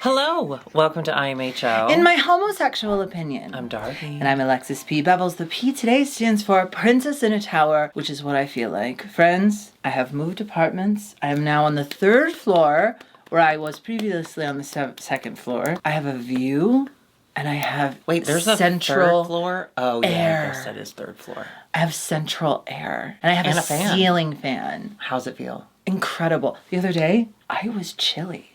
Hello, welcome to IMHO. In my homosexual opinion. I'm Darby. And I'm Alexis P. Bevels. The P today stands for Princess in a Tower, which is what I feel like. Friends, I have moved apartments. I am now on the 3rd floor, where I was previously on the 2nd floor. I have a view, and I have there's central a 3rd floor? Oh, air. yeah, I guess that is 3rd floor. I have central air. And I have a fan. ceiling fan. How's it feel? Incredible. The other day, I was chilly.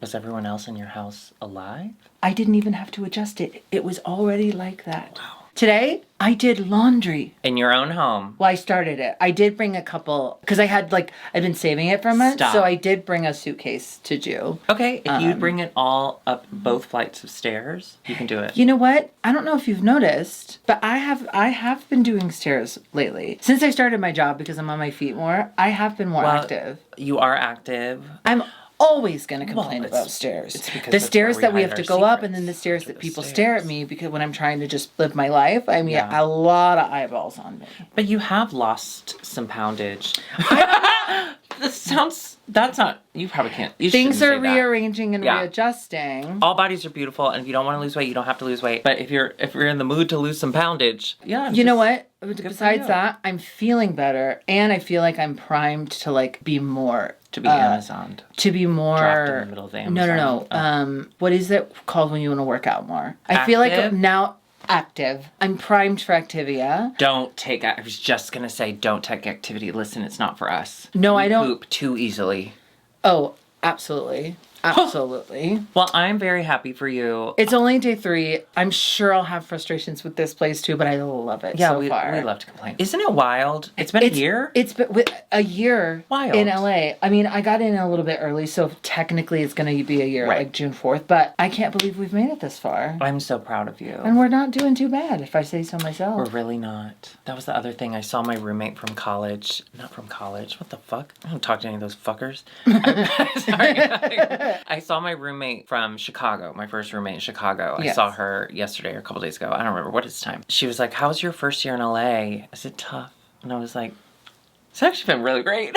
Was everyone else in your house alive? I didn't even have to adjust it. It was already like that. Wow. Today, I did laundry. In your own home? Well, I started it. I did bring a couple, because I'd been saving it for a month, so I did bring a suitcase to do. Okay, if you bring it all up both flights of stairs, you can do it. You know what? I don't know if you've noticed, but I have been doing stairs lately. Since I started my job, because I'm on my feet more, I have been more active. You are active. I'm always going to complain about stairs. The stairs that we have to go up, and then the stairs that people stare at me because when I'm trying to just live my life, I mean, a lot of eyeballs on me. But you have lost some poundage. You probably can't. Things are rearranging and readjusting. All bodies are beautiful, and if you don't want to lose weight, you don't have to lose weight. But if you're in the mood to lose some poundage, you know what? Besides that, I'm feeling better, and I feel like I'm primed to be more. To be Amazoned. To be more. Dropped in the middle of the Amazon. No. Oh. What is it called when you want to work out more? Active? I feel like now active. I'm primed for Activia. I was just going to say, don't take activity. Listen, it's not for us. No, I don't. Poop too easily. Oh, absolutely. Absolutely. Well, I'm very happy for you. It's only day 3. I'm sure I'll have frustrations with this place too, but I love it so far. We love to complain. Isn't it wild? It's been a year? It's been a year in LA. I mean, I got in a little bit early, so technically it's going to be a year, like June 4th, but I can't believe we've made it this far. I'm so proud of you. And we're not doing too bad, if I say so myself. We're really not. That was the other thing. I saw my roommate from college. Not from college. What the fuck? I don't talk to any of those fuckers. Sorry. I saw my roommate from Chicago, my first roommate in Chicago. I saw her yesterday or a couple days ago. I don't remember what it's time. She was like, "How was your first year in LA?" I said, "Tough." And I was like, "It's actually been really great."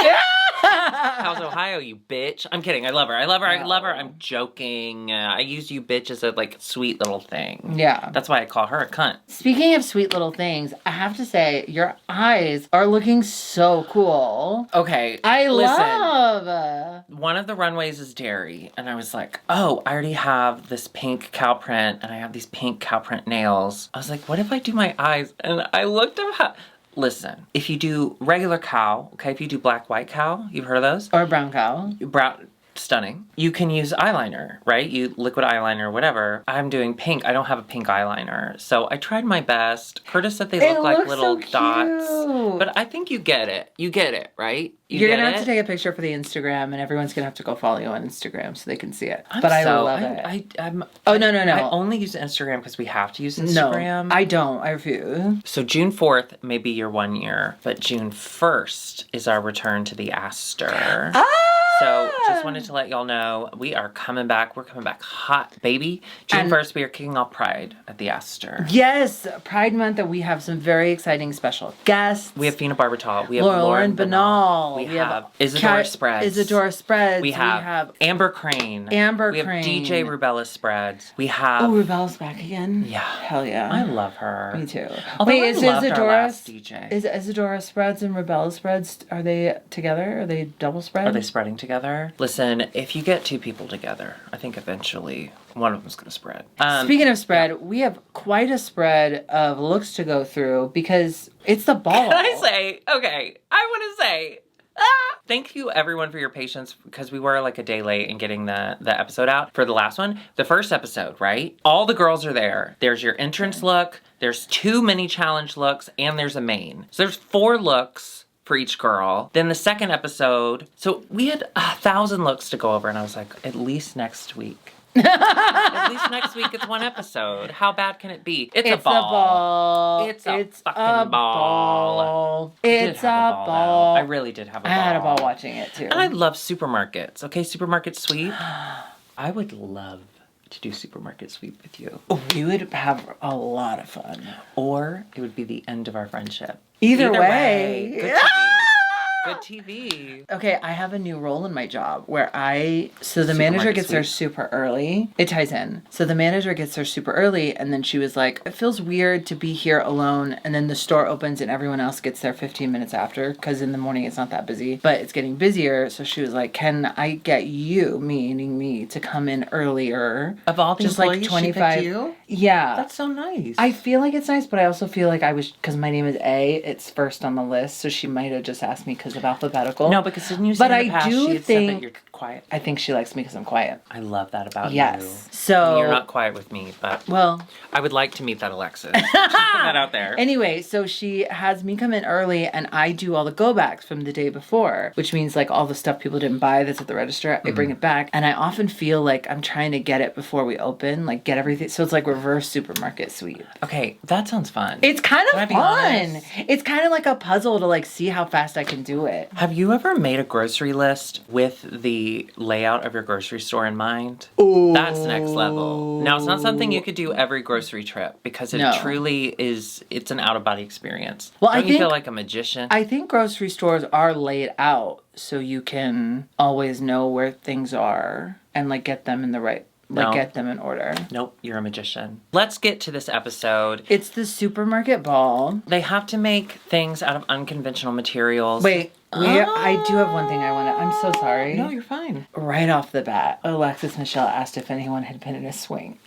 How's Ohio, you bitch? I'm kidding. I love her. I love her. I'm joking. I use you bitch as a sweet little thing. Yeah. That's why I call her a cunt. Speaking of sweet little things, I have to say, your eyes are looking so cool. Okay. Love. One of the runways is dairy. And I was like, oh, I already have this pink cow print and I have these pink cow print nails. I was like, what if I do my eyes? And I looked up listen, if you do regular cow, okay, if you do black, white cow, you've heard of those? Or brown cow. Brown, stunning. You can use eyeliner, right? You liquid eyeliner or whatever. I'm doing pink. I don't have a pink eyeliner. So I tried my best. Curtis said they look like little dots. But I think you get it. You get it, right? You're going to have to take a picture for the Instagram, and everyone's going to have to go follow you on Instagram so they can see it. I love it. Oh, no. I only use Instagram because we have to use Instagram. No, I don't. I refuse. So June 4th may be your 1 year, but June 1st is our return to the Aster. So just wanted to let y'all know we are coming back. We're coming back hot, baby. June 1st, we are kicking off Pride at the Aster. Yes, Pride Month, and we have some very exciting special guests. We have Fina Barbital. We have Lauren Banal. We have Isadora Spreads. We have Amber Crane. We have DJ Rubella Spreads. We have... Oh, Rubella's back again? Yeah. Hell yeah. I love her. Me too. Although wait, is Isadora DJ. Is Isadora Spreads and Rubella Spreads, are they together? Are they double spread? Are they spreading together? Listen, if you get 2 people together, I think eventually one of them's going to spread. Speaking of spread, we have quite a spread of looks to go through because it's the ball. Can I say, okay, I want to say... Thank you everyone for your patience because we were a day late in getting the episode out for the last one. The first episode, right? All the girls are there. There's your entrance look, there's 2 mini challenge looks, and there's a main. So there's 4 looks for each girl. Then the second episode, so we had 1,000 looks to go over and I was like, at least next week. At least next week it's 1 episode. How bad can it be? It's a ball. It's a fucking ball. It's a ball. I really did have a ball. I had a ball watching it too. And I love supermarkets. Okay, supermarket sweep. I would love to do supermarket sweep with you. We would have a lot of fun. Or it would be the end of our friendship. Either way. Good TV. Good TV. Okay, I have a new role in my job where the manager Supermarket gets there sweep. super early. It ties in. So the manager gets there super early, and then she was like, it feels weird to be here alone, and then the store opens and everyone else gets there 15 minutes after, because in the morning it's not that busy, but it's getting busier. So she was like, can I get you, meaning me, to come in earlier? Of all the just like employees, 25. she picked you? Yeah. That's so nice. I feel like it's nice, but I also feel like because my name is A, it's first on the list, so she might have just asked me because of alphabetical. No, because didn't you say But in the I past do she had said think- that you're quiet? I think she likes me because I'm quiet. I love that about you. Yes. So You're not quiet with me, but well. I would like to meet that Alexis. Just put that out there. Anyway, so she has me come in early, and I do all the go backs from the day before, which means like all the stuff people didn't buy that's at the register, I bring it back, and I often feel like I'm trying to get it before we open, like get everything. So it's like reverse supermarket sweep. Okay, that sounds fun. It's kind Can I of be fun. honest? It's kind of like a puzzle to like see how fast I can do it. Have you ever made a grocery list with the layout of your grocery store in mind? Ooh. That's next level. Now, it's not something you could do every grocery trip because it No. truly is, it's an out-of-body experience. Well, Don't I you feel think- like a magician? I think grocery stores are laid out so you can always know where things are and like get them in the right, like No. get them in order. Nope, you're a magician. Let's get to this episode. It's the supermarket ball. They have to make things out of unconventional materials. Wait, I do have one thing I want to. I'm so sorry. No, you're fine. Right off the bat, Alexis Michelle asked if anyone had been in a swing.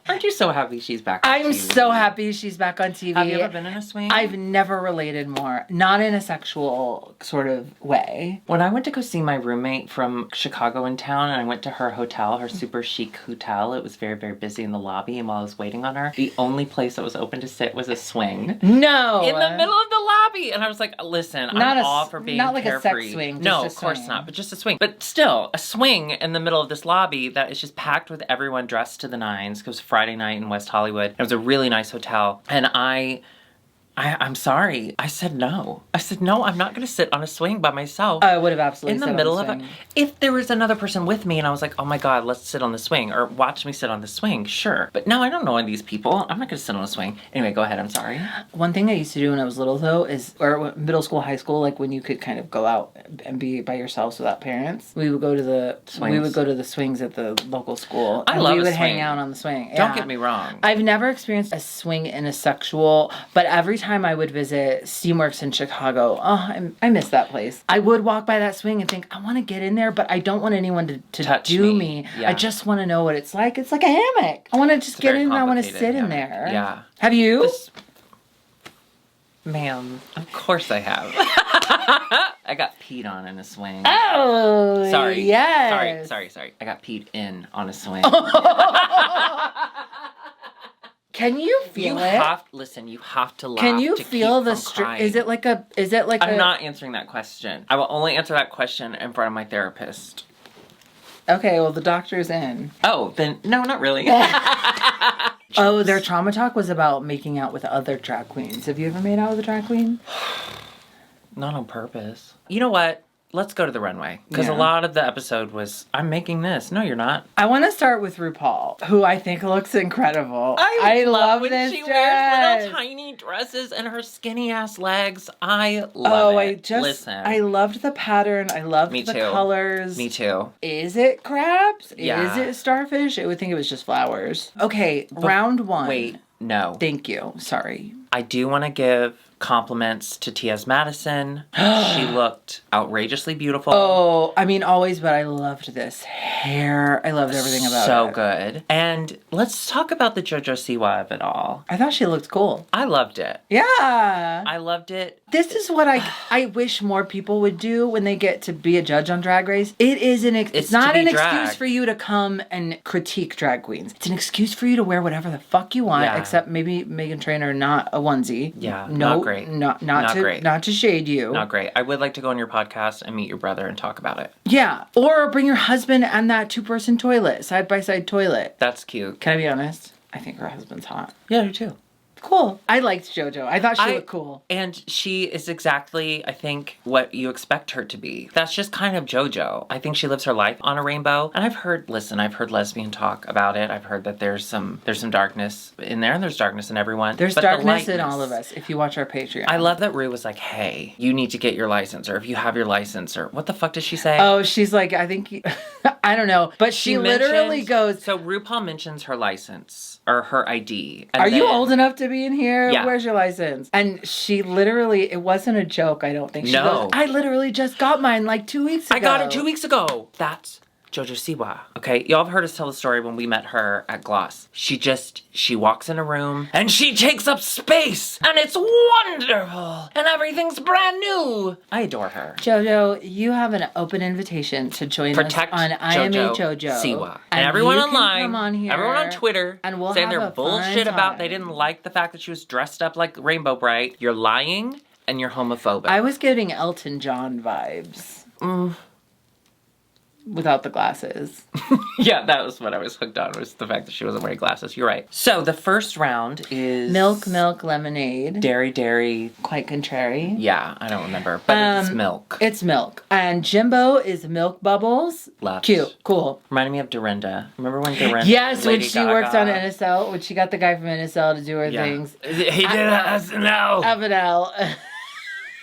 Aren't you so happy she's back on I'm TV? so happy she's back on TV. Have you ever been in a swing? I've never related more. Not in a sexual sort of way. When I went to go see my roommate from Chicago in town, and I went to her hotel, her super chic hotel, it was very, very busy in the lobby, and while I was waiting on her, the only place that was open to sit was a swing. No. In the middle of the lobby! And I was like, listen, Not I'm a all s- for being not like a carefree. sex swing, No, just of a course swing. not, but just a swing. But still, a swing in the middle of this lobby that is just packed with everyone dressed to the nines. It was Friday night in West Hollywood. It was a really nice hotel. And I'm sorry. I said no. I said, no, I'm not going to sit on a swing by myself. I would have absolutely In the said middle on of the it. swing. If there was another person with me and I was like, oh my God, let's sit on the swing or watch me sit on the swing, sure. But no, I don't know any of these people. I'm not going to sit on a swing. Anyway, go ahead. I'm sorry. One thing I used to do when I was little, though, or middle school, high school, like when you could kind of go out and be by yourselves without parents, we would go to the swings at the local school. I and love we a would swing. hang out on the swing. Don't Yeah. get me wrong. I've never experienced a swing in a sexual, but every time I would visit Steamworks in Chicago, I miss that place. I would walk by that swing and think, I want to get in there, but I don't want anyone to Touch do me. me. Yeah. I just want to know what it's like. It's like a hammock. I want to just It's a get very in and I want to complicated sit in hammock. there. Yeah. Have you? Ma'am, of course I have. I got peed on in a swing. Oh, Sorry. yes. Sorry. I got peed in on a swing. Can you feel it? Listen, you have to laugh. Can you to feel keep the from string? crying. Is it like I'm not answering that question. I will only answer that question in front of my therapist. Okay, well, the doctor's in. Oh, then, no, not really. Oh, their trauma talk was about making out with other drag queens. Have you ever made out with a drag queen? Not on purpose. You know what? Let's go to the runway. Because Yeah. a lot of the episode was, I'm making this. No, you're not. I want to start with RuPaul, who I think looks incredible. I love when this she dress. wears little tiny dresses and her skinny ass legs. I love it. I loved the pattern. I loved Me the too. colors. Me too. Is it crabs? Yeah. Is it starfish? I would think it was just flowers. Okay, round one. Wait, no. Thank you. Sorry. I do want to give compliments to T.S. Madison. She looked outrageously beautiful. Oh, I mean, always, but I loved this hair. I loved everything about it. So good. And let's talk about the JoJo Siwa of it all. I thought she looked cool. I loved it. Yeah. I loved it. This is what I wish more people would do when they get to be a judge on Drag Race. It is it's not to an be excuse dragged. for you to come and critique drag queens. It's an excuse for you to wear whatever the fuck you want, Yeah. except maybe Meghan Trainor, not a onesie. Yeah, no, not great. Not Not great. Not to shade you. Not great. I would like to go on your podcast and meet your brother and talk about it. Yeah, or bring your husband and that two-person toilet, side-by-side toilet. That's cute. Can I be honest? I think her husband's hot. Yeah, I do too. cool. I liked JoJo. I thought she looked cool. And she is exactly, I think, what you expect her to be. That's just kind of JoJo. I think she lives her life on a rainbow. And I've heard lesbian talk about it. I've heard that there's some darkness in there, and there's darkness in everyone. There's darkness in all of us, if you watch our Patreon. I love that Rue was like, hey, you need to get your license, or if you have your license, or what the fuck did she say? Oh, she's like, I think, I don't know. But she literally goes. So RuPaul mentions her license, or her ID. Are you old enough to be in here? Yeah. Where's your license? And she literally, it wasn't a joke, I don't think. She goes, I literally just got mine like 2 weeks ago. I got it 2 weeks ago. That's JoJo Siwa. Okay, y'all have heard us tell the story when we met her at Gloss. She walks in a room and she takes up space and it's wonderful and everything's brand new. I adore her. JoJo, you have an open invitation to join Protect us on IMHO Siwa. And everyone online, come on here, everyone on Twitter, and we'll saying have their a bullshit fun about time. they didn't like the fact that she was dressed up like Rainbow Bright. You're lying and you're homophobic. I was getting Elton John vibes. Without the glasses. Yeah, that was what I was hooked on, was the fact that she wasn't wearing glasses. You're right. So the first round is... Milk, lemonade. Dairy. Quite contrary. Yeah, I don't remember, but it's milk. It's milk. And Jimbo is Milk Bubbles. Love. Cute. Cool. Reminded me of Dorinda. Remember when Dorinda... Yes, Lady when she Gaga, worked on NSL, when she got the guy from NSL to do her things. He did SNL. Avidel.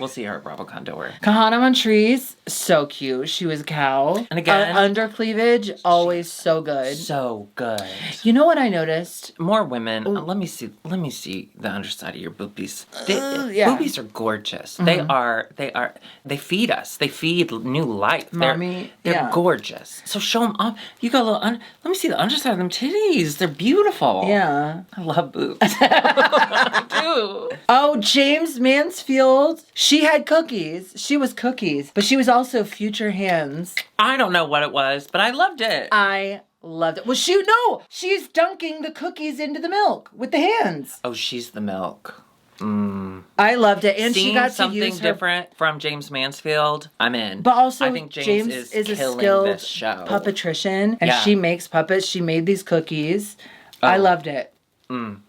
We'll see her at BravoCon, don't worry. Kahana Montrese, so cute. She was a cow. And again... under cleavage, always so good. So good. You know what I noticed? More women. Let me see the underside of your boobies. Yeah. Boobies are gorgeous. Mm-hmm. They feed us. They feed new life. Mommy, they're gorgeous. So show them off. You got a little, let me see the underside of them titties. They're beautiful. Yeah. I love boobs. I do. Oh, James Mansfield. She had cookies. She was cookies, but she was also future hands. I don't know what it was, but I loved it. I loved it. Well, she's dunking the cookies into the milk with the hands. Oh, she's the milk. I loved it, and Seeing she got to something use different from James Mansfield. I'm in. But also, I think James is a killing skilled this show. puppetrician, and she makes puppets. She made these cookies. I loved it.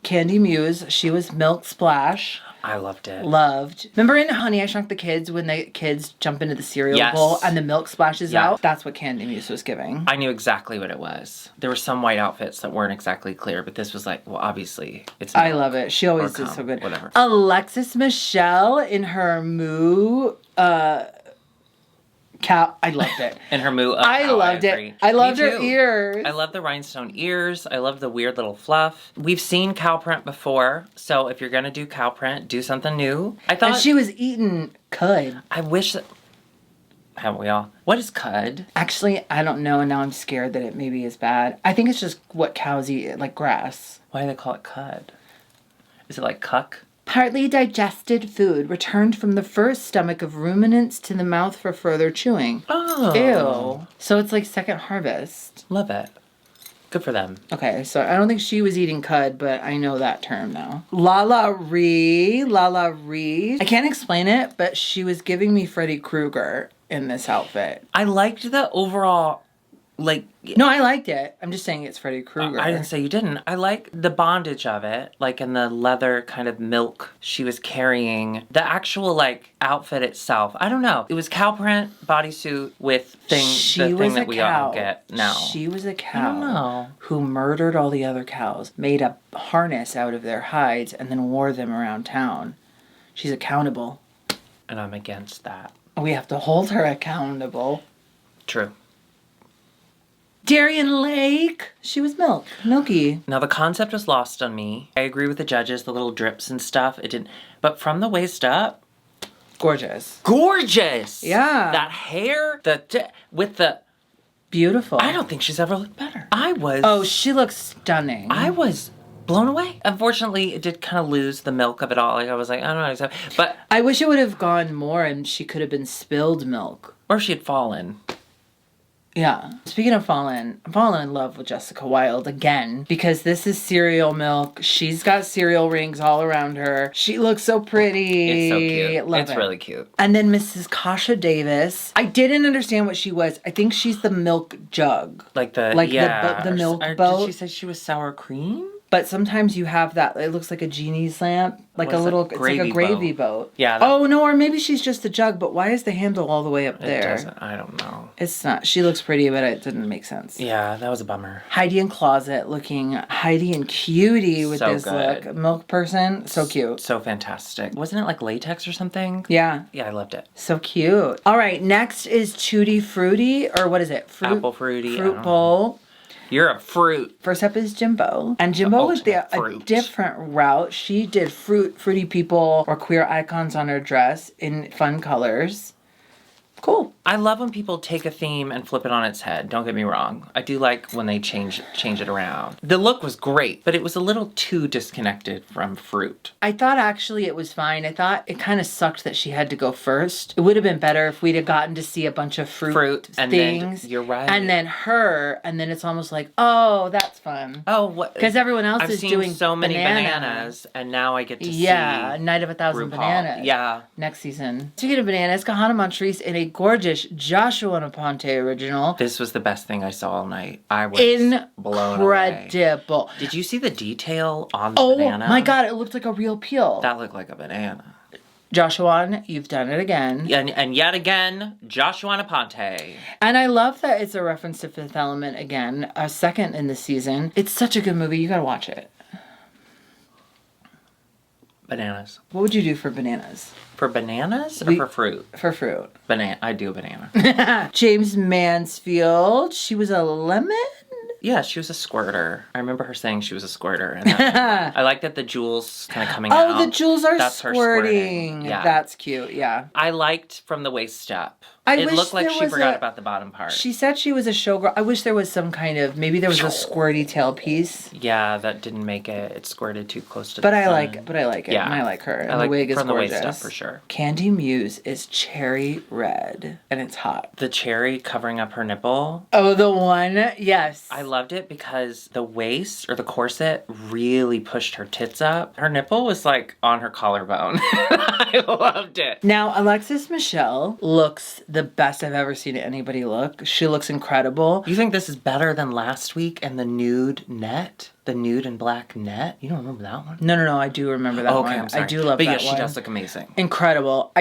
Candy Muse. She was Milk Splash. I loved it. Loved. Remember in Honey, I Shrunk the Kids when the kids jump into the cereal bowl and the milk splashes out? That's what Candy Muse was giving. I knew exactly what it was. There were some white outfits that weren't exactly clear, but this was like, well, obviously, it's milk. I love it. She always did so good. Whatever. Alexis Michelle in her Moo cow. I loved it. In her Moo. I loved it. I loved her ears. I love the rhinestone ears. I love the weird little fluff. We've seen cow print before, so if you're gonna do cow print, do something new. I thought. And she was eating cud. I wish that. Haven't we all? What is cud? Actually, I don't know, and now I'm scared that it maybe is bad. I think it's just what cows eat, like grass. Why do they call it cud? Is it like cuck? Partly digested food returned from the first stomach of ruminants to the mouth for further chewing. Oh. Ew. So it's like second harvest. Love it. Good for them. Okay, so I don't think she was eating cud, but I know that term now. Lala Ree. I can't explain it, but she was giving me Freddy Krueger in this outfit. I liked the overall, like... No, I liked it. I'm just saying it's Freddy Krueger. I didn't say you didn't. I like the bondage of it, like in the leather kind of milk she was carrying. The actual, like, outfit itself. I don't know. It was cow print bodysuit with the thing that we all get now. She was a cow. I don't know. Who murdered all the other cows, made a harness out of their hides, and then wore them around town. She's accountable. And I'm against that. We have to hold her accountable. True. Darien Lake. She was milky. Now the concept was lost on me. I agree with the judges, the little drips and stuff. It didn't, but from the waist up, gorgeous. Yeah. That hair, with the beautiful. I don't think she's ever looked better. Oh, she looks stunning. I was blown away. Unfortunately, it did kind of lose the milk of it all. Like I was like, I don't know, but I wish it would have gone more, and she could have been spilled milk, or she had fallen. Yeah. Speaking of fallen, I'm falling in love with Jessica Wilde again because this is cereal milk. She's got cereal rings all around her. She looks so pretty. It's so cute. It's really cute. And then Mrs. Kasha Davis. I didn't understand what she was. I think she's the milk jug. Like the milk boat. Did she say she was sour cream? But sometimes you have that, it looks like a genie's lamp. Like What a is little, that? it's like a gravy boat. Yeah. Oh, no, or maybe she's just a jug, but why is the handle all the way up there? It doesn't, I don't know. It's not. She looks pretty, but it didn't make sense. Yeah, that was a bummer. Heidi in closet looking Heidi and cutie with So this good. look. Milk person. So cute. So fantastic. Wasn't it like latex or something? Yeah. Yeah, I loved it. So cute. All right, next is Tutti Frutti, or what is it? Apple Fruity. I Fruit don't bowl. You're a fruit. First up is Jimbo. And Jimbo went a fruit. different route. She did fruity people or queer icons on her dress in fun colors. Cool. I love when people take a theme and flip it on its head. Don't get me wrong. I do like when they change it around. The look was great, but it was a little too disconnected from fruit. I thought actually it was fine. I thought it kind of sucked that she had to go first. It would have been better if we'd have gotten to see a bunch of fruit and things. Then, you're right. And then her, and then it's almost like, oh, that's fun. Oh, what? Because everyone else is doing so many bananas, and now I get to see. Yeah, Night of 1,000 RuPaul. Bananas. Yeah. Next season. Speaking of bananas, Kahana Montrese in a gorgeous Joshua Naponte original. This was the best thing I saw all night. I was blown away. Incredible. Did you see the detail on the banana? Oh my god, it looked like a real peel. That looked like a banana. Joshua, you've done it again. And yet again, Joshua Naponte. And I love that it's a reference to Fifth Element again, a second in the season. It's such a good movie. You gotta watch it. Bananas. What would you do for bananas? For bananas or for fruit? For fruit. I do a banana. James Mansfield. She was a lemon? Yeah, she was a squirter. I remember her saying she was a squirter. And I like that the jewels kind of coming out. Oh, the jewels are That's her squirting. Yeah. That's cute, yeah. I liked from the waist up. I It wish looked like there she was forgot about the bottom part. She said she was a showgirl. I wish there was some kind of, maybe there was a squirty tail piece. Yeah, that didn't make it. It squirted too close to But the I sun. like it. Yeah. And I like her. And I like the wig is from gorgeous. the waist up for sure. Candy Muse is cherry red. And it's hot. The cherry covering up her nipple. Oh, the one? Yes. I loved it because the waist or the corset really pushed her tits up. Her nipple was like on her collarbone. I loved it. Now, Alexis Michelle looks the best I've ever seen anybody look. She looks incredible. You think this is better than last week and the nude net? The nude and black net? You don't remember that one? No, I do remember that one. Okay, I'm sorry. I do love but that yeah, she one. does look amazing. Incredible.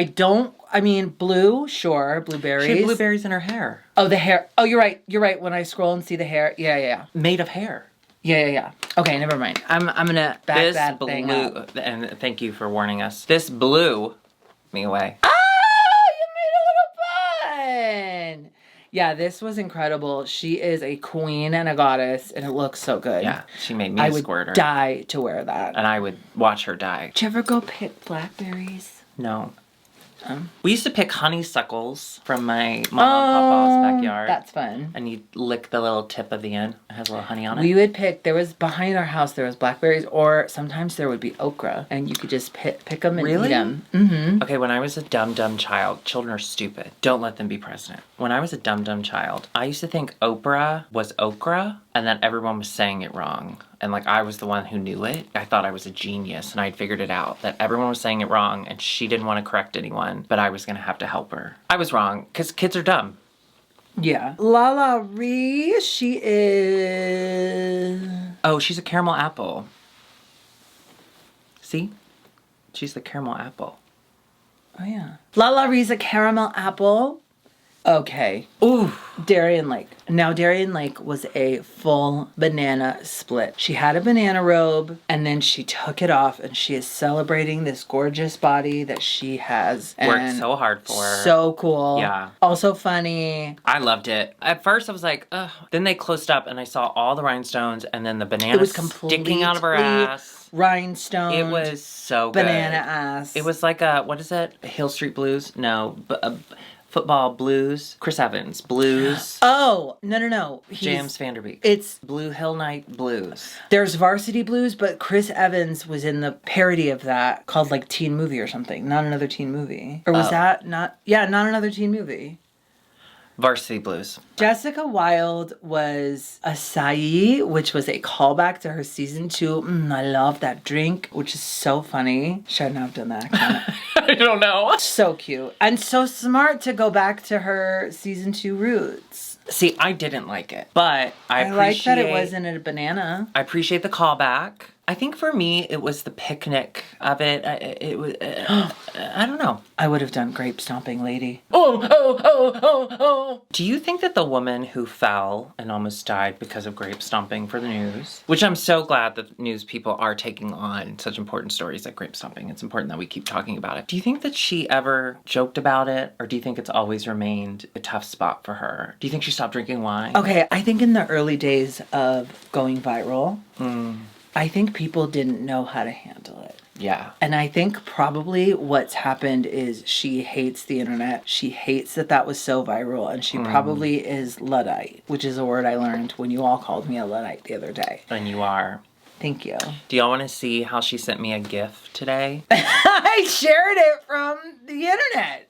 Blue, sure, blueberries. She had blueberries in her hair. Oh, the hair. Oh, you're right. When I scroll and see the hair. Yeah. Made of hair. Yeah. Okay, never mind. I'm gonna back that thing up. And thank you for warning us. This blew me away. You made a little bun! Yeah, this was incredible. She is a queen and a goddess, and it looks so good. Yeah, she made me a squirter. I would die to wear that. And I would watch her die. Did you ever go pick blackberries? No. We used to pick honeysuckles from my mom and papa's backyard. That's fun. And you lick the little tip of the end. It has a little honey on it. We would pick, behind our house, there was blackberries, or sometimes there would be okra, and you could just pick them and eat them. Mm-hmm. Okay, when I was a dumb child, children are stupid. Don't let them be president. When I was a dumb child, I used to think Oprah was okra, and that everyone was saying it wrong. And like I was the one who knew it. I thought I was a genius and I'd figured it out. That everyone was saying it wrong and she didn't want to correct anyone. But I was going to have to help her. I was wrong because kids are dumb. Yeah. Lala Ree, she is... Oh, she's a caramel apple. See? She's the caramel apple. Oh, yeah. Lala Ree's a caramel apple. Okay. Ooh. Darien Lake. Now, Darien Lake was a full banana split. She had a banana robe, and then she took it off, and she is celebrating this gorgeous body that she has. Worked so hard for. So cool. Yeah. Also funny. I loved it. At first, I was like, ugh. Then they closed up, and I saw all the rhinestones, and then the banana sticking out of her ass. Rhinestone. It was so good. Banana ass. It was like what is it? Hill Street Blues? No. Football Blues. Chris Evans Blues. Oh, no. James Vanderbeek. It's Blue Hill Night Blues. There's Varsity Blues, but Chris Evans was in the parody of that called like Teen Movie or something. Not Another Teen Movie. Or was that not? Yeah, Not Another Teen Movie. Varsity Blues. Jessica Wilde was acai, which was a callback to her season 2. I love that drink, which is so funny. Shouldn't have done that. I don't know. So cute. And so smart to go back to her season 2 roots. See, I didn't like it, but I like that it wasn't a banana. I appreciate the callback. I think for me, it was the picnic of it. It was, I don't know. I would have done grape stomping lady. Oh. Do you think that the woman who fell and almost died because of grape stomping for the news, which I'm so glad that news people are taking on such important stories like grape stomping. It's important that we keep talking about it. Do you think that she ever joked about it? Or do you think it's always remained a tough spot for her? Do you think she stopped drinking wine? Okay, I think in the early days of going viral, I think people didn't know how to handle it. Yeah. And I think probably what's happened is she hates the internet. She hates that was so viral. And she probably is Luddite, which is a word I learned when you all called me a Luddite the other day. And you are. Thank you. Do y'all want to see how she sent me a GIF today? I shared it from the internet.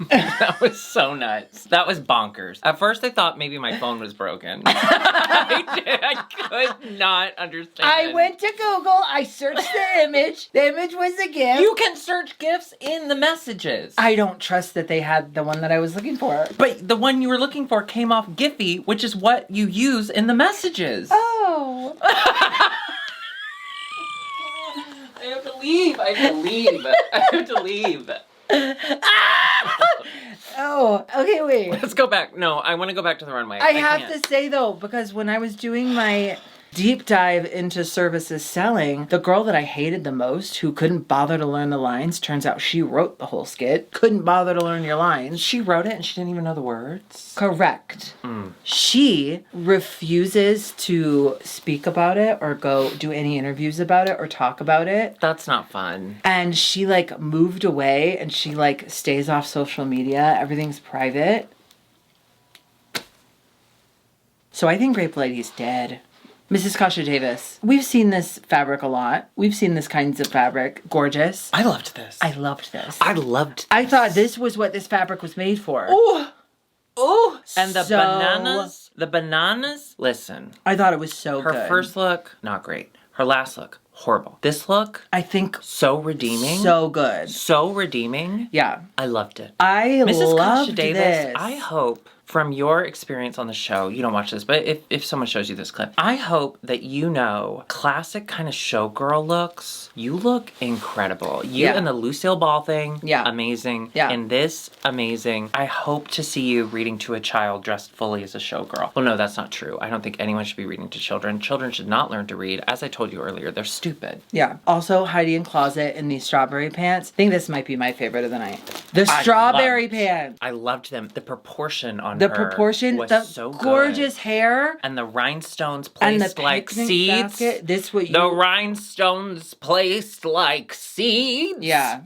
That was so nuts. That was bonkers. At first I thought maybe my phone was broken. I could not understand. I went to Google. I searched the image. The image was a GIF. You can search GIFs in the messages. I don't trust that they had the one that I was looking for. But the one you were looking for came off Giphy, which is what you use in the messages. Oh. I have to leave. I have to leave. Oh, okay, wait. Let's go back. No, I want to go back to the runway. I have to say, though, because when I was doing my deep dive into services selling, the girl that I hated the most, who couldn't bother to learn the lines, turns out she wrote the whole skit, couldn't bother to learn your lines. She wrote it and she didn't even know the words? Correct. She refuses to speak about it or go do any interviews about it or talk about it. That's not fun. And she, like, moved away and she, like, stays off social media. Everything's private. So I think Grape Lady's dead. Mrs. Kasha Davis. We've seen this fabric a lot. We've seen this kinds of fabric. Gorgeous. I loved this. I loved this. I thought this was what this fabric was made for. Ooh. And the bananas, listen. I thought it was so good. Her first look, not great. Her last look, horrible. This look, I think so redeeming. So good. So redeeming. Yeah. I loved it. Mrs. Kasha Davis, this. I hope from your experience on the show, you don't watch this, but if someone shows you this clip, I hope that you know classic kind of showgirl looks. You look incredible. You and the Lucille Ball thing, amazing. Yeah. And this, amazing. I hope to see you reading to a child dressed fully as a showgirl. Well, no, that's not true. I don't think anyone should be reading to children. Children should not learn to read. As I told you earlier, they're stupid. Yeah. Also, Heidi in Closet in these strawberry pants. I think this might be my favorite of the night. The strawberry pants. I loved them. The proportion on the proportion, was so gorgeous good. hair, and the rhinestones placed like seeds. Basket. This what you. The rhinestones placed like seeds. Yeah.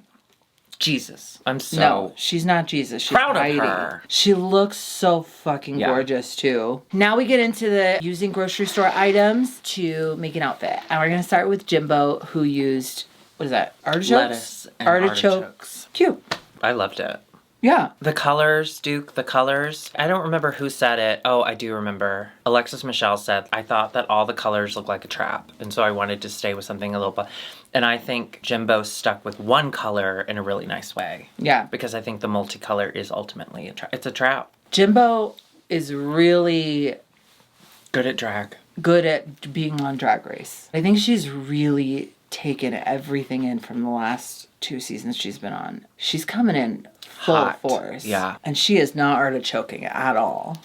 Jesus, I'm so. No, she's not Jesus. She's proud Heidi. of her. She looks so fucking gorgeous too. Now we get into the using grocery store items to make an outfit, and we're gonna start with Jimbo, who used what is that? Artichokes. Lettuce and artichokes. Cute. I loved it. Yeah. The colors, Duke, the colors. I don't remember who said it. Oh, I do remember. Alexis Michelle said, I thought that all the colors looked like a trap. And so I wanted to stay with something a little... And I think Jimbo stuck with one color in a really nice way. Yeah. Because I think the multicolor is ultimately a trap. It's a trap. Jimbo is really... good at drag. Good at being on Drag Race. I think she's really taken everything in from the last 2 seasons she's been on. She's coming in full force. Yeah. And she is not artichoking at all.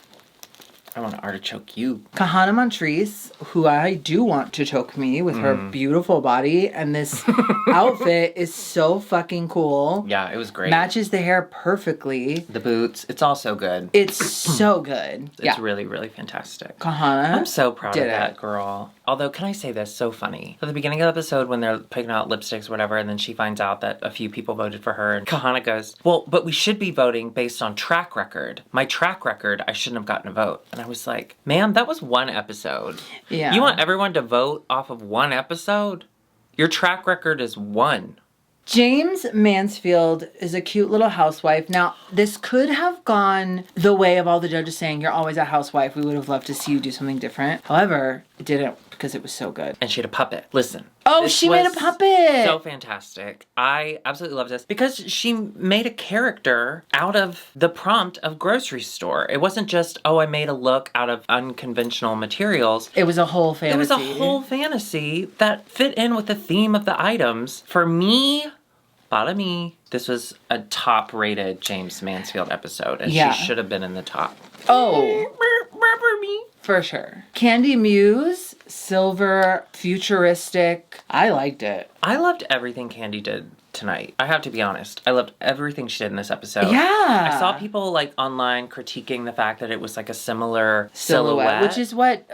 I want to artichoke you. Kahana Montrese, who I do want to choke me with her beautiful body, and this outfit is so fucking cool. Yeah, it was great. Matches the hair perfectly. The boots, it's all so good. It's so good. It's really, really fantastic. Kahana, I'm so proud of that girl. Although, can I say this? So funny. At the beginning of the episode, when they're picking out lipsticks or whatever, and then she finds out that a few people voted for her, and Kahana goes, well, but we should be voting based on track record. My track record, I shouldn't have gotten a vote. And I was like, ma'am, that was one episode. Yeah. You want everyone to vote off of one episode? Your track record is one. James Mansfield is a cute little housewife. Now, this could have gone the way of all the judges saying, you're always a housewife. We would have loved to see you do something different. However, it didn't. because it was so good. And she had a puppet. Listen. Oh, this she made a was puppet! So fantastic. I absolutely love this because she made a character out of the prompt of grocery store. It wasn't just, oh, I made a look out of unconventional materials. It was a whole fantasy. It was a whole fantasy that fit in with the theme of the items. For me, bottom me, this was a top-rated James Mansfield episode, and she should have been in the top. Oh. For sure. Candy Muse, silver, futuristic. I liked it. I loved everything Candy did tonight. I have to be honest. I loved everything she did in this episode. Yeah. I saw people like online critiquing the fact that it was like a similar silhouette. Which is what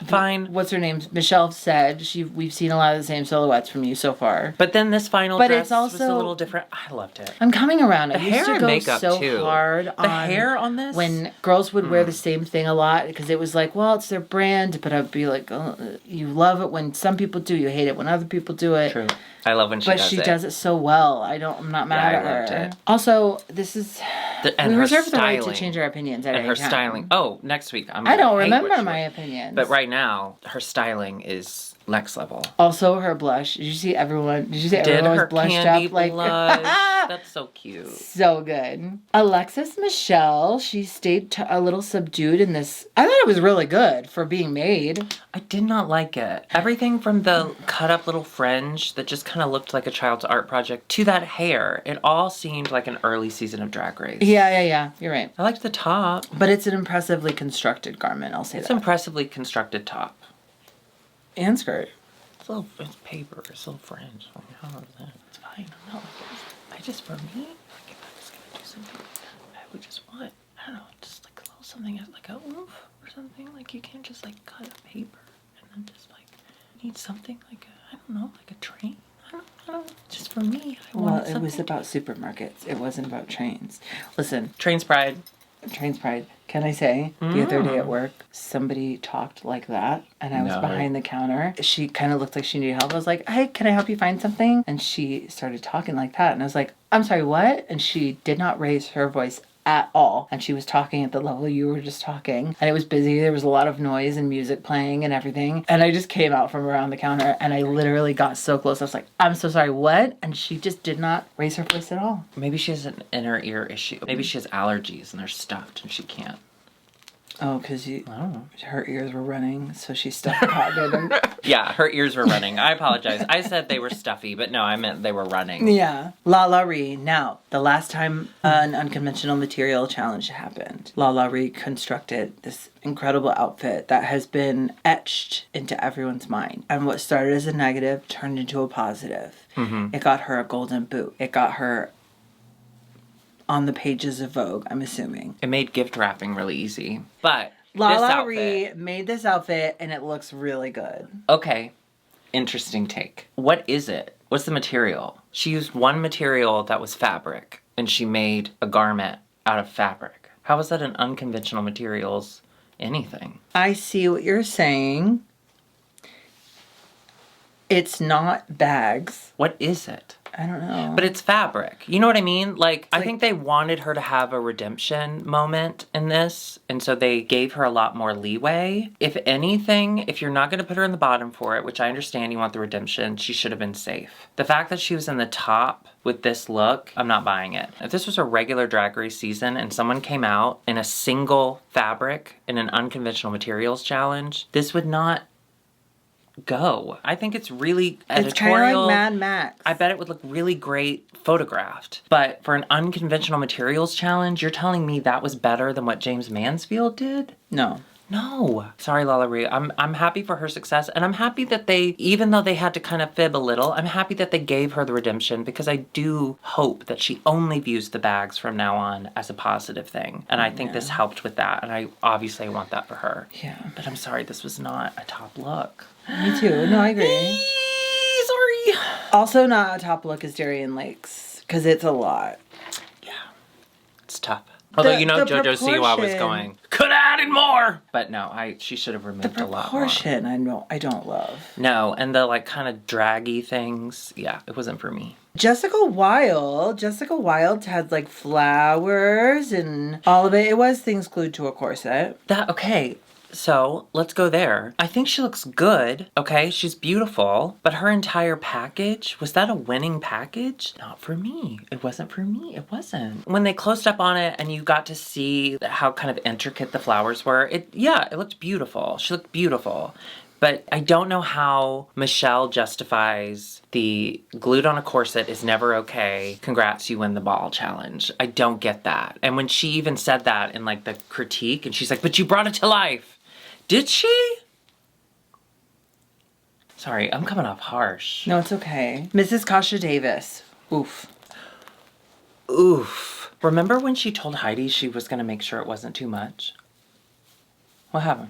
fine. What's her name? Michelle said. We've seen a lot of the same silhouettes from you so far. But then this final but dress it's also, was a little different. I loved it. I'm coming around. The hair and makeup so too. Hard on the hair on this. When girls would wear the same thing a lot because it was like, well, it's their brand. But I'd be like, oh, you love it when some people do. You hate it when other people do it. True. I love when she does it. But she does it so well. I'm not mad at her. Loved it. Also, this is... and we her reserve styling. the right to change our opinions at and any her time. styling. Oh, next week. I don't remember my opinions. But right now, her styling is next level. Also, her blush. Did you see everyone was blushed up? Like, blush. That's so cute. So good. Alexis Michelle, she stayed a little subdued in this. I thought it was really good for being made. I did not like it. Everything from the cut up little fringe that just kind of looked like a child's art project to that hair. It all seemed like an early season of Drag Race. Yeah. You're right. I liked the top. But it's an impressively constructed garment, I'll say that. It's an impressively constructed top. And skirt. It's paper. It's a little fringe. It's fine. I'm not like, for me, like if I was going to do something, I would just want, I don't know, just like a little something like a oomph or something. Like you can't just like cut a paper and then just like need something like I don't know, like a train. I don't know. Just for me, it was about supermarkets. It wasn't about trains. Listen. Train's pride. Can I say, the other day at work, somebody talked like that, and I was behind the counter. She kind of looked like she needed help. I was like, hey, can I help you find something? And she started talking like that, and I was like, I'm sorry, what? And she did not raise her voice at all. And she was talking at the level you were just talking. And it was busy. There was a lot of noise and music playing and everything. And I just came out from around the counter and I literally got so close. I was like, I'm so sorry, what? And she just did not raise her voice at all. Maybe she has an inner ear issue. Maybe she has allergies and they're stuffed and she can't. Oh, because her ears were running, so she stuffed potted them. Yeah, her ears were running. I apologize. I said they were stuffy, but no, I meant they were running. Yeah. La Ree. Now, the last time an unconventional material challenge happened, La Ree constructed this incredible outfit that has been etched into everyone's mind. And what started as a negative turned into a positive. Mm-hmm. It got her a golden boot. It got her on the pages of Vogue, I'm assuming. It made gift wrapping really easy. But La Ree made this outfit and it looks really good. Okay. Interesting take. What is it? What's the material? She used one material that was fabric and she made a garment out of fabric. How is that an unconventional materials anything? I see what you're saying. It's not bags. What is it? I don't know. But it's fabric. You know what I mean? Like, I think they wanted her to have a redemption moment in this, and so they gave her a lot more leeway. If anything, if you're not going to put her in the bottom for it, which I understand you want the redemption, she should have been safe. The fact that she was in the top with this look, I'm not buying it. If this was a regular Drag Race season and someone came out in a single fabric in an unconventional materials challenge, this would not go. I think it's really editorial. It's kind of like Mad Max. I bet it would look really great photographed. But for an unconventional materials challenge, you're telling me that was better than what James Mansfield did? No. Sorry, La Ree. I'm happy for her success, and I'm happy that they, even though they had to kind of fib a little, I'm happy that they gave her the redemption because I do hope that she only views the bags from now on as a positive thing. And I think this helped with that, and I obviously want that for her. Yeah. But I'm sorry, this was not a top look. Me too. No, I agree. Sorry. Also not a top look is Darien Lakes, because it's a lot. Yeah. It's tough. Although, JoJo Siwa was going, could have added more! But no, she should have removed a lot more. The proportion, I don't love. No, and the, kind of draggy things, yeah, it wasn't for me. Jessica Wilde had, flowers and all of it. It was things glued to a corset. Okay, So let's go there. I think she looks good. Okay, she's beautiful, but her entire package, was that a winning package? Not for me. It wasn't for me. It wasn't. When they closed up on it and you got to see how kind of intricate the flowers were, it looked beautiful. She looked beautiful. But I don't know how Michelle justifies the glued on a corset is never okay. Congrats, you win the ball challenge. I don't get that. And when she even said that in like the critique, and she's like, but you brought it to life. Did she? Sorry, I'm coming off harsh. No, it's okay. Mrs. Kasha Davis. Oof. Oof. Remember when she told Heidi she was going to make sure it wasn't too much? What happened?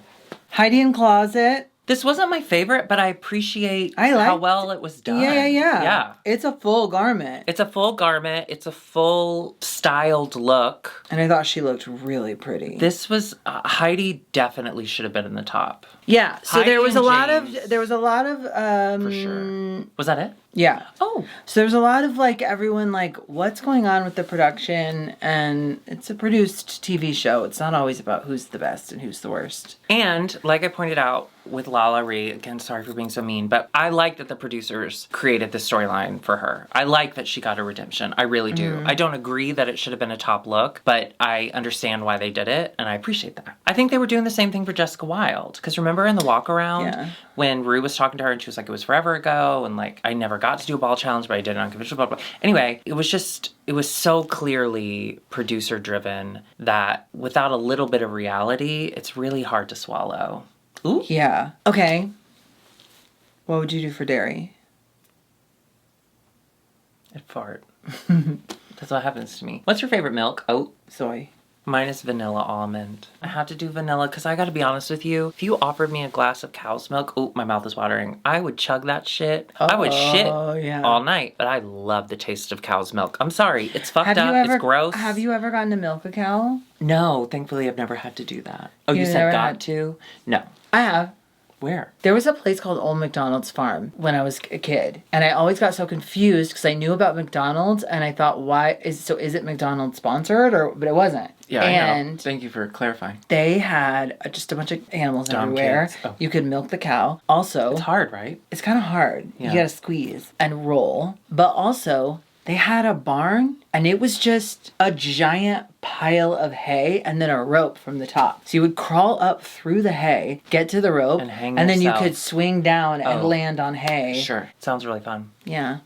Heidi in closet. This wasn't my favorite, but I appreciate how well it was done. Yeah. It's a full garment. It's a full garment. It's a full styled look. And I thought she looked really pretty. This was, Heidi definitely should have been in the top. Yeah. So Heidi there was and a lot James. of, For sure. Was that it? Yeah. Oh. So there's a lot of like everyone like, what's going on with the production? And it's a produced TV show. It's not always about who's the best and who's the worst. And like I pointed out with Lala Ree, again, sorry for being so mean, but I like that the producers created this storyline for her. I like that she got a redemption. I really do. I don't agree that it should have been a top look, but I understand why they did it, and I appreciate that. I think they were doing the same thing for Jessica Wilde, because remember in the walk around when Rue was talking to her and she was like, it was forever ago, and like, I never got to do a ball challenge, but I did it on conventional, blah, blah. Anyway, it was so clearly producer driven that without a little bit of reality, it's really hard to swallow. Ooh. Yeah. Okay. What would you do for dairy? I'd fart. That's what happens to me. What's your favorite milk? Oat? Soy. Mine is vanilla almond. I have to do vanilla because I gotta be honest with you. If you offered me a glass of cow's milk, oh, my mouth is watering. I would chug that shit. I would shit all night. But I love the taste of cow's milk. I'm sorry. It's fucked up. It's gross. Have you ever gotten to milk a cow? No, thankfully I've never had to do that. Oh, you said got to? No. I have. Where? There was a place called Old McDonald's Farm when I was a kid. And I always got so confused because I knew about McDonald's and I thought, is it McDonald's sponsored? But it wasn't. Yeah, I know. Thank you for clarifying. They had just a bunch of animals everywhere. Oh. You could milk the cow. Also, it's hard, right? It's kind of hard. Yeah. You gotta squeeze and roll. But also, they had a barn and it was just a giant pile of hay and then a rope from the top. So you would crawl up through the hay, get to the rope, and then you could swing down and land on hay. Sure. Sounds really fun. Yeah.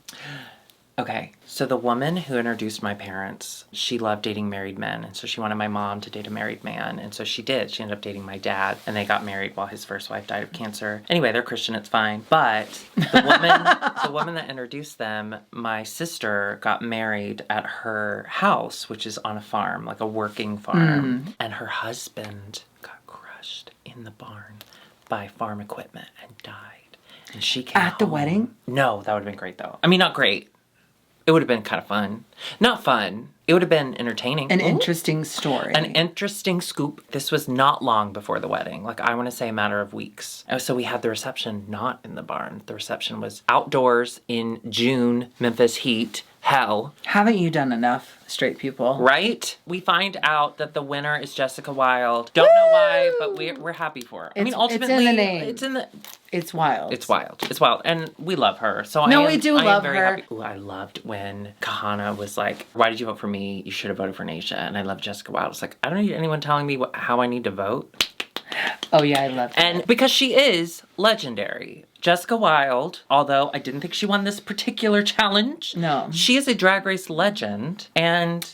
Okay, so the woman who introduced my parents, she loved dating married men, and so she wanted my mom to date a married man, and so she did. She ended up dating my dad, and they got married while his first wife died of cancer. Anyway, they're Christian, it's fine. But the woman that introduced them, my sister got married at her house, which is on a farm, like a working farm, and her husband got crushed in the barn by farm equipment and died. And she came at the wedding? No, that would have been great, though. I mean, not great. It would have been kind of fun. Not fun. It would have been entertaining. An interesting story. An interesting scoop. This was not long before the wedding. Like, I want to say a matter of weeks. And so we had the reception not in the barn. The reception was outdoors in June, Memphis heat. Hell. Haven't you done enough, straight people? Right? We find out that the winner is Jessica Wilde. Don't know why, but we're happy for her. I mean, ultimately, it's in the name. It's wild. It's wild. It's wild. And we love her. So we do love her. Happy. Ooh, I loved when Kahana was like, why did you vote for me? You should have voted for Naisha. And I love Jessica Wilde. It's like, I don't need anyone telling me how I need to vote. Oh, yeah, I love that. And because she is legendary. Jessica Wilde, although I didn't think she won this particular challenge. No. She is a Drag Race legend. And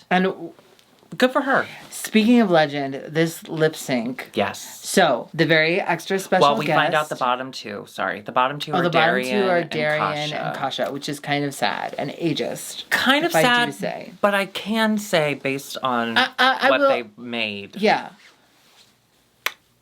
good for her. Speaking of legend, this lip sync. Yes. So, the very extra special Well, we find out the bottom two. Sorry. The bottom two are Darian and Kasha, which is kind of sad and ageist. Kind of sad, I do say. But I can say based on what they made. Yeah.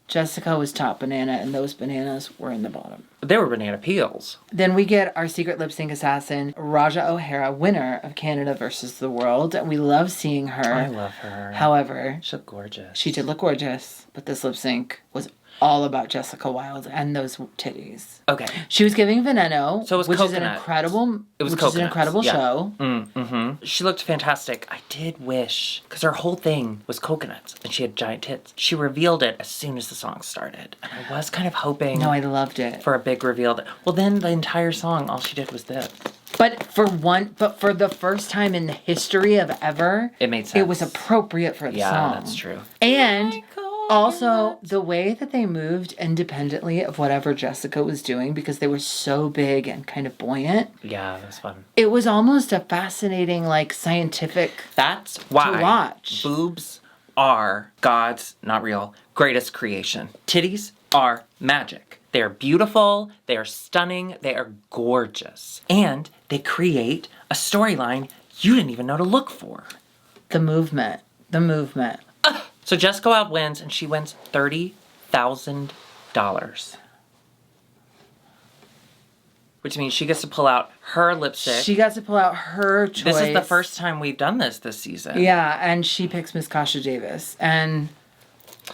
Jessica was top banana, and those bananas were in the bottom. They were banana peels. Then we get our secret lip sync assassin, Raja O'Hara, winner of Canada versus the World. And we love seeing her. I love her. However, she looked gorgeous. She did look gorgeous, but this lip sync was all about Jessica Wilde and those titties. Okay. She was giving Veneno, So it was which coconut. is an incredible, It was which is an coconuts, incredible yeah. show. Mm-hmm. She looked fantastic. I did wish, because her whole thing was coconuts, and she had giant tits. She revealed it as soon as the song started, and I was kind of hoping. No, I loved it. For a big reveal. Well, then the entire song, all she did was this. But for the first time in the history of ever, It made sense. It was appropriate for the song. Yeah, that's true. And also the way that they moved independently of whatever Jessica was doing, because they were so big and kind of buoyant. Yeah, that was fun. It was almost a fascinating, like, scientific. That's why to watch. boobs are God's, not real, greatest creation. Titties are magic. They are beautiful, they are stunning, they are gorgeous. And they create a storyline you didn't even know to look for. The movement. So Jessica Wilde wins, and she wins $30,000. Which means she gets to pull out her lipstick. She got to pull out her choice. This is the first time we've done this season. Yeah, and she picks Miss Kasha Davis. And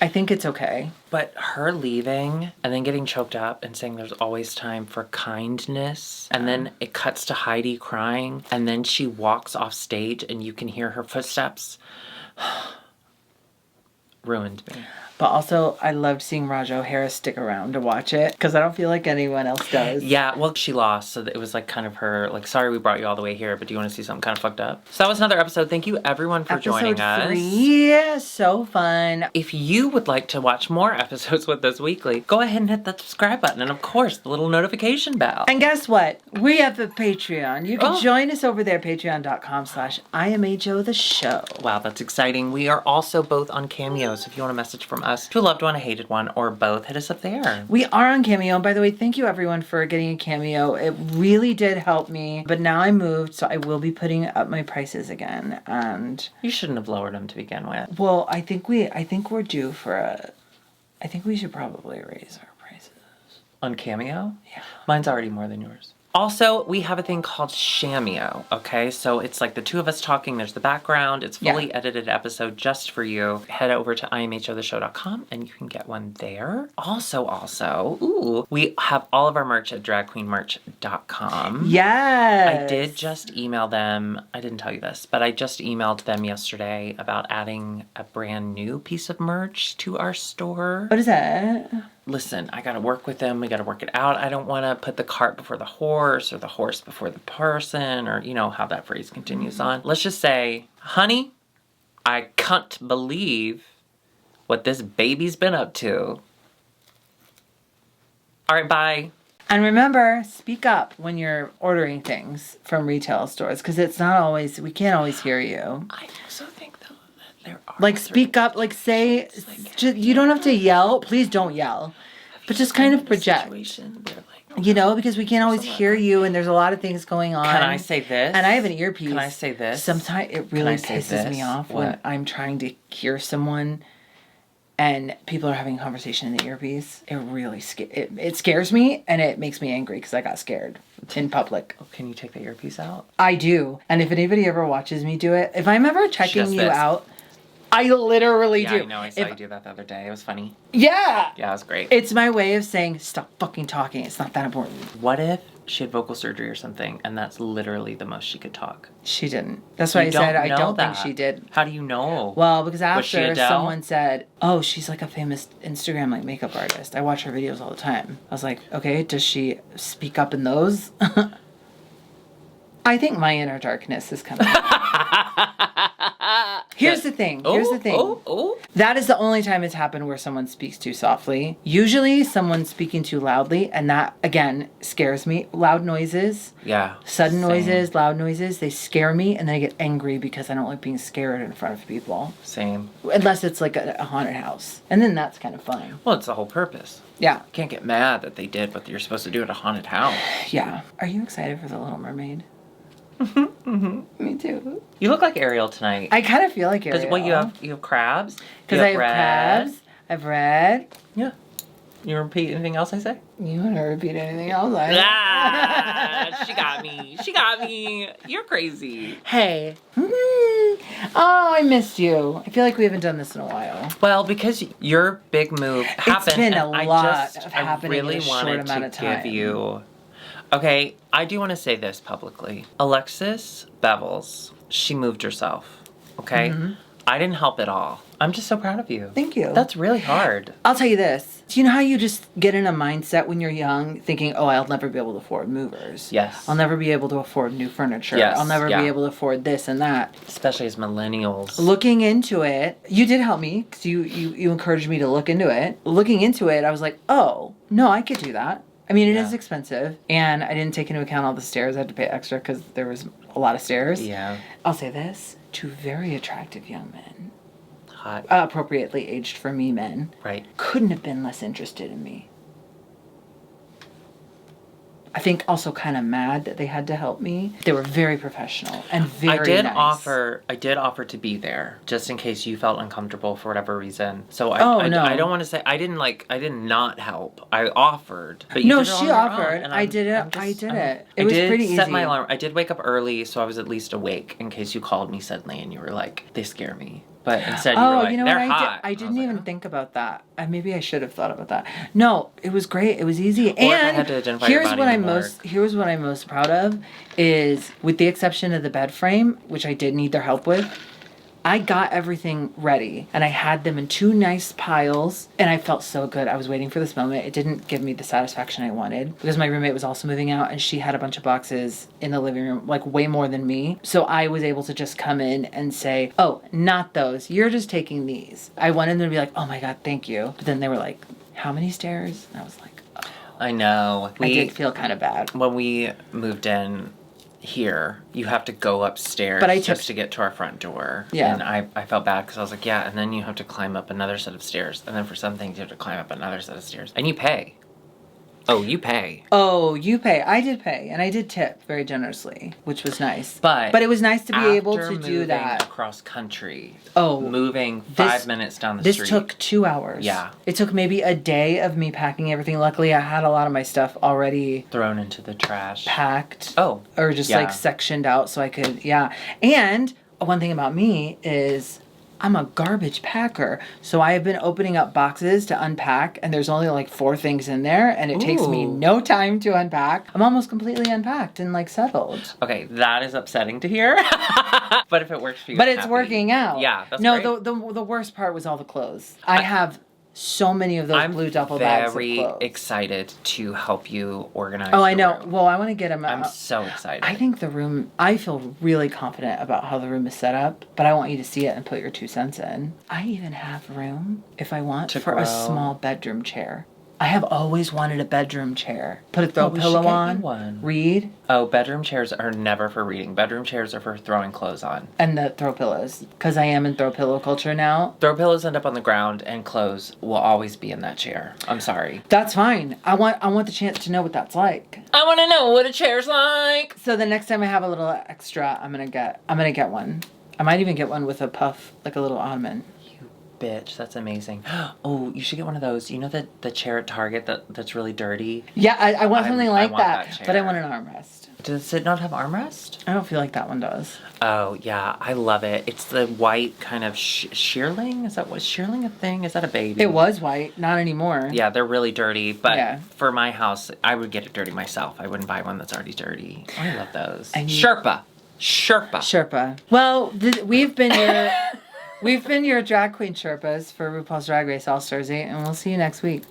I think it's okay. But her leaving and then getting choked up and saying there's always time for kindness. And then it cuts to Heidi crying. And then she walks off stage and you can hear her footsteps. Ruined me. But also, I loved seeing Raj O'Hara stick around to watch it, because I don't feel like anyone else does. Yeah, well, she lost, so it was like kind of her, like, sorry we brought you all the way here, but do you want to see something kind of fucked up? So that was another episode. Thank you, everyone, for joining us. 3. Yeah, so fun. If you would like to watch more episodes with us weekly, go ahead and hit that subscribe button, and of course, the little notification bell. And guess what? We have a Patreon. You can join us over there, patreon.com/IMHOtheSHOw. Wow, that's exciting. We are also both on Cameo, so if you want a message from us to a loved one, a hated one, or both, hit us up there. We are on Cameo. And by the way, thank you everyone for getting a Cameo. It really did help me. But now I moved, so I will be putting up my prices again. And you shouldn't have lowered them to begin with. well, I think we're due for I think we should probably raise our prices. On Cameo? Yeah. Mine's already more than yours. Also, we have a thing called Cameo, okay? So it's like the two of us talking. There's the background. It's fully edited episode just for you. Head over to IMHOtheSHOW.com and you can get one there. Also, we have all of our merch at dragqueenmerch.com. Yes. I did just email them. I didn't tell you this, but I just emailed them yesterday about adding a brand new piece of merch to our store. What is that? Listen, I gotta work with them. We gotta work it out. I don't want to put the cart before the horse or the horse before the person, or you know how that phrase continues on. Let's just say, honey, I can't believe what this baby's been up to. All right, bye. And remember, speak up when you're ordering things from retail stores, because it's not always, we can't always hear you. I also think though that there are like speak up, like say, just, you don't have to yell. Please don't yell, but just kind of project. You know, because we can't always hear you, and there's a lot of things going on. Can I say this? And I have an earpiece. Can I say this? Sometimes it really pisses me off when I'm trying to hear someone and people are having a conversation in the earpiece. It really it scares me, and it makes me angry because I got scared in public. Oh, can you take the earpiece out? I do. And if anybody ever watches me do it, if I'm ever checking you out, I literally do. Yeah, I know. I saw you do that the other day. It was funny. Yeah. Yeah, it was great. It's my way of saying, stop fucking talking. It's not that important. What if she had vocal surgery or something, and that's literally the most she could talk? She didn't. That's why I said I don't think she did. How do you know? Well, because after someone said, oh, she's like a famous Instagram like makeup artist. I watch her videos all the time. I was like, okay, does she speak up in those? I think my inner darkness is coming out. Here's the thing. That is the only time it's happened where someone speaks too softly. Usually someone's speaking too loudly, and that, again, scares me. Loud noises. Yeah. Sudden noises, loud noises, they scare me, and then I get angry because I don't like being scared in front of people. Same. Unless it's like a haunted house. And then that's kind of fun. Well, it's the whole purpose. Yeah. You can't get mad that they did what you're supposed to do at a haunted house. Yeah. Are you excited for The Little Mermaid? Me too. You look like Ariel tonight. I kind of feel like Ariel. Because you have crabs. Because I have crabs. I've red. Yeah. You repeat anything else I say? You want to repeat anything else I say? Ah, she got me. She got me. You're crazy. Hey. Oh, I missed you. I feel like we haven't done this in a while. Well, because your big move happened. It's been a and lot I of happening really in a short wanted amount of to time. give you. Okay, I do want to say this publicly. Alexis Bevels, she moved herself. Okay, I didn't help at all. I'm just so proud of you. Thank you. That's really hard. I'll tell you this. Do you know how you just get in a mindset when you're young thinking, oh, I'll never be able to afford movers? Yes. I'll never be able to afford new furniture. Yes, I'll never yeah. be able to afford this and that. Especially as millennials. Looking into it, you did help me because you encouraged me to look into it. Looking into it, I was like, oh, no, I could do that. I mean, it is expensive. And I didn't take into account all the stairs. I had to pay extra because there was a lot of stairs. Yeah. I'll say this. 2 very attractive young men. Hot. Appropriately aged for me men. Right. Couldn't have been less interested in me. I think also kind of mad that they had to help me. They were very professional and very nice. I did offer to be there just in case you felt uncomfortable for whatever reason. So I don't want to say I did not help. I offered. But you No, did it she on your offered. own, and I did it. It was pretty easy. set my alarm. I did wake up early so I was at least awake in case you called me suddenly and you were like, they scare me. But instead you were like, they're hot. I didn't even think about that. Maybe I should have thought about that. No, it was great. It was easy. Or if I had to identify your body in the morgue. Here's what I'm most proud of is, with the exception of the bed frame, which I did need their help with, I got everything ready and I had them in 2 nice piles and I felt so good. I was waiting for this moment. It didn't give me the satisfaction I wanted because my roommate was also moving out and she had a bunch of boxes in the living room, like way more than me. So I was able to just come in and say, oh, not those. You're just taking these. I wanted them to be like, oh my God, thank you. But then they were like, how many stairs? And I was like, oh. I know. I did feel kind of bad. When we moved in here, you have to go upstairs just to get to our front door. Yeah. And I felt bad because I was like, yeah, and then you have to climb up another set of stairs. And then for some things, you have to climb up another set of stairs. And you pay. Oh, you pay. Oh, you pay. I did pay, and I did tip very generously, which was nice. But it was nice to be able to do that. Across country. Oh, moving 5 minutes down the street. This took 2 hours. Yeah. It took maybe a day of me packing everything. Luckily, I had a lot of my stuff already thrown into the trash. Packed. Oh. Or just like sectioned out so I could, And one thing about me is I'm a garbage packer. So I have been opening up boxes to unpack and there's only like 4 things in there and it takes me no time to unpack. I'm almost completely unpacked and like settled. Okay, that is upsetting to hear. But if it works for you, but it's working out. Yeah, that's great. No, the worst part was all the clothes. I have so many of those blue duffel bags of clothes. I'm very excited to help you organize. Oh, I know. Room. Well, I want to get them out. I'm so excited. I think the room, I feel really confident about how the room is set up, but I want you to see it and put your 2 cents in. I even have room, if I want, for a small bedroom chair. I have always wanted a bedroom chair. Put a throw pillow on, read. Oh, bedroom chairs are never for reading. Bedroom chairs are for throwing clothes on. And the throw pillows, because I am in throw pillow culture now. Throw pillows end up on the ground, and clothes will always be in that chair. I'm sorry. That's fine. I want the chance to know what that's like. I want to know what a chair's like. So the next time I have a little extra, I'm gonna get one. I might even get one with a puff, like a little ottoman. Bitch, that's amazing. Oh, you should get one of those. You know the chair at Target that's really dirty? Yeah, I want something like that, but I want an armrest. Does it not have armrest? I don't feel like that one does. Oh, yeah, I love it. It's the white kind of shearling. Is shearling a thing? Is that a baby? It was white, not anymore. Yeah, they're really dirty, but for my house, I would get it dirty myself. I wouldn't buy one that's already dirty. I love those. Sherpa. Well, we've been your... We've been your drag queen Sherpas for RuPaul's Drag Race All-Stars 8, and we'll see you next week.